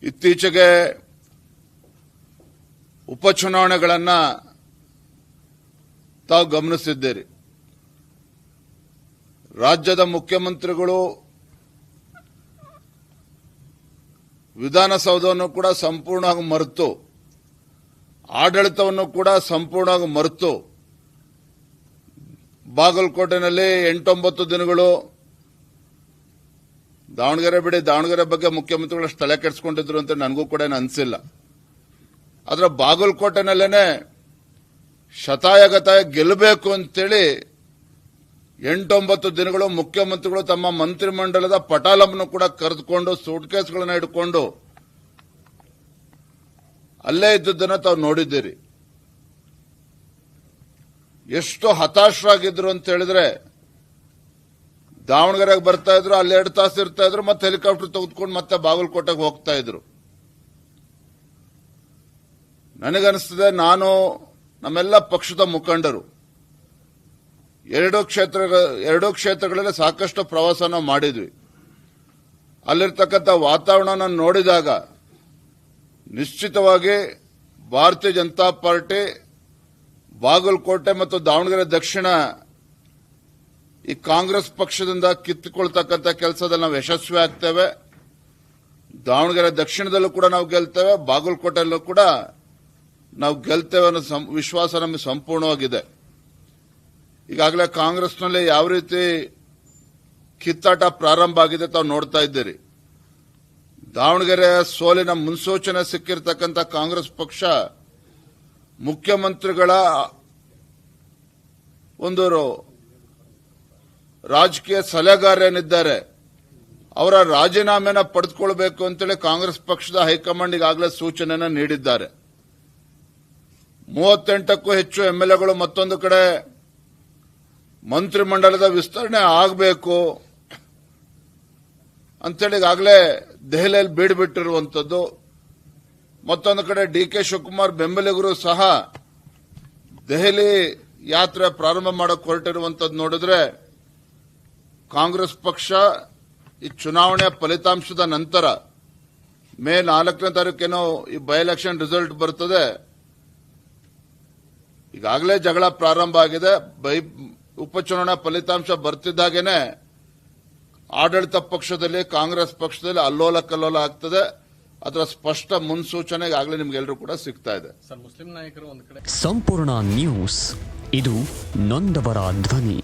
ಇತ್ತೀಚೆಗೆ ಉಪಚುನಾವಣೆಗಳನ್ನ ತಾವು ಗಮನಿಸಿದ್ದೀರಿ. ರಾಜ್ಯದ ಮುಖ್ಯಮಂತ್ರಿಗಳು ವಿಧಾನಸೌಧವನ್ನು ಕೂಡ ಸಂಪೂರ್ಣವಾಗಿ ಮರೆತು, ಆಡಳಿತವನ್ನು ಕೂಡ ಸಂಪೂರ್ಣವಾಗಿ ಮರೆತು, ಬಾಗಲಕೋಟೆನಲ್ಲಿ 8-9 ದಿನಗಳು ದಾವಣಗೆರೆ ಬಿಡಿ, ದಾವಣಗೆರೆ ಬಗ್ಗೆ ಮುಖ್ಯಮಂತ್ರಿಗಳು ಸ್ಥಳ ಕೆಡಿಸಿಕೊಂಡಿದ್ರು ಅಂತ ನನಗೂ ಕೂಡ ಅನಿಸಿಲ್ಲ. ಆದ್ರೆ ಬಾಗಲಕೋಟೆನಲ್ಲೇನೆ ಶತಾಯಗತಾಯ ಗೆಲ್ಲಬೇಕು ಅಂತೇಳಿ 8-9 ದಿನಗಳು ಮುಖ್ಯಮಂತ್ರಿಗಳು ತಮ್ಮ ಮಂತ್ರಿಮಂಡಲದ ಪಟಾಲವನ್ನು ಕೂಡ ಕರೆದುಕೊಂಡು ಸೂಟ್ಕೇಸ್ಗಳನ್ನ ಹಿಡ್ಕೊಂಡು ಅಲ್ಲೇ ಇದ್ದದ್ದನ್ನು ತಾವು ನೋಡಿದ್ದೀರಿ. ಎಷ್ಟು ಹತಾಶರಾಗಿದ್ರು ಅಂತ ಹೇಳಿದ್ರೆ, ದಾವಣಗೆರೆಗೆ ಬರ್ತಾ ಇದ್ರು, ಅಲ್ಲಿ 2 ತಾಸು ಇರ್ತಾ ಇದ್ರು, ಮತ್ತೆ ಹೆಲಿಕಾಪ್ಟರ್ ತೆಗೆದುಕೊಂಡು ಮತ್ತೆ ಬಾಗಲಕೋಟೆಗೆ ಹೋಗ್ತಾ ಇದ್ರು. ನನಗನ್ನಿಸ್ತದೆ, ನಾನು ನಮ್ಮೆಲ್ಲ ಪಕ್ಷದ ಮುಖಂಡರು ಎರಡೂ ಕ್ಷೇತ್ರಗಳಲ್ಲಿ ಸಾಕಷ್ಟು ಪ್ರವಾಸನ ಮಾಡಿದ್ವಿ. ಅಲ್ಲಿರ್ತಕ್ಕಂಥ ವಾತಾವರಣ ನೋಡಿದಾಗ ನಿಶ್ಚಿತವಾಗಿ ಭಾರತೀಯ ಜನತಾ ಪಾರ್ಟಿ ಬಾಗಲಕೋಟೆ ಮತ್ತು ದಾವಣಗೆರೆ ದಕ್ಷಿಣ ಈ ಕಾಂಗ್ರೆಸ್ ಪಕ್ಷದಿಂದ ಕಿತ್ತುಕೊಳ್ತಕ್ಕಂಥ ಕೆಲಸದಲ್ಲಿ ನಾವು ಯಶಸ್ವಿ ಆಗ್ತೇವೆ. ದಾವಣಗೆರೆ ದಕ್ಷಿಣದಲ್ಲೂ ಕೂಡ ನಾವು ಗೆಲ್ತೇವೆ, ಬಾಗಲಕೋಟೆಯಲ್ಲೂ ಕೂಡ ನಾವು ಗೆಲ್ತೇವೆ ಅನ್ನೋ ವಿಶ್ವಾಸ ನಮಗೆ ಸಂಪೂರ್ಣವಾಗಿದೆ. ಈಗಾಗಲೇ ಕಾಂಗ್ರೆಸ್ನಲ್ಲಿ ಯಾವ ರೀತಿ ಕಿತ್ತಾಟ ಪ್ರಾರಂಭ ಆಗಿದೆ ತಾವು ನೋಡ್ತಾ ಇದ್ದೀರಿ. ದಾವಣಗೆರೆ ಸೋಲಿನ ಮುನ್ಸೂಚನೆ ಸಿಕ್ಕಿರ್ತಕ್ಕಂಥ ಕಾಂಗ್ರೆಸ್ ಪಕ್ಷ ಮುಖ್ಯಮಂತ್ರಿಗಳ ಒಂದು ರಾಜಕೀಯ ಸಲಹೆಗಾರರೇನಿದ್ದಾರೆ ಅವರ ರಾಜೀನಾಮೆನ ಪಡೆದುಕೊಳ್ಬೇಕು ಅಂತೇಳಿ ಕಾಂಗ್ರೆಸ್ ಪಕ್ಷದ ಹೈಕಮಾಂಡ್ ಈಗಾಗಲೇ ಸೂಚನೆಯನ್ನು ನೀಡಿದ್ದಾರೆ. 38ಕ್ಕೂ ಹೆಚ್ಚು ಎಂಎಲ್ಎಗಳು ಮತ್ತೊಂದು ಕಡೆ ಮಂತ್ರಿಮಂಡಲದ ವಿಸ್ತರಣೆ ಆಗಬೇಕು ಅಂತೇಳಿ ಈಗಾಗಲೇ ದೆಹಲಿಯಲ್ಲಿ ಬೀಡುಬಿಟ್ಟಿರುವಂಥದ್ದು. ಮತ್ತೊಂದು ಕಡೆ ಡಿಕೆ ಶಿವಕುಮಾರ್ ಬೆಂಬಲಿಗರು ಸಹ ದೆಹಲಿ ಯಾತ್ರೆ ಪ್ರಾರಂಭ ಮಾಡಕ್ಕೆ ಹೊರಟಿರುವಂಥದ್ದು ನೋಡಿದ್ರೆ, ಕಾಂಗ್ರೆಸ್ ಪಕ್ಷ ಈ ಚುನಾವಣೆಯ ಫಲಿತಾಂಶದ ನಂತರ ಮೇ 4ನೇ ತಾರೀಕೇನೋ ಈ ಬೈ ಎಲೆಕ್ಷನ್ ರಿಸಲ್ಟ್ ಬರ್ತದೆ. ಈಗಾಗಲೇ ಜಗಳ ಪ್ರಾರಂಭ ಆಗಿದೆ. ಉಪಚುನಾವಣಾ ಫಲಿತಾಂಶ ಬರ್ತಿದ್ದಾಗೇನೆ ಆಡಳಿತ ಪಕ್ಷದಲ್ಲಿ, ಕಾಂಗ್ರೆಸ್ ಪಕ್ಷದಲ್ಲಿ ಅಲ್ಲೋಲ ಕಲ್ಲೋಲ ಆಗ್ತದೆ. ಅದರ ಸ್ಪಷ್ಟ ಮುನ್ಸೂಚನೆ ಈಗಾಗಲೇ ನಿಮ್ಗೆಲ್ಲರೂ ಕೂಡ ಸಿಗ್ತಾ ಇದೆ. ಸಂಪೂರ್ಣ ನ್ಯೂಸ್, ಇದು ನೊಂದವರ ಧ್ವನಿ.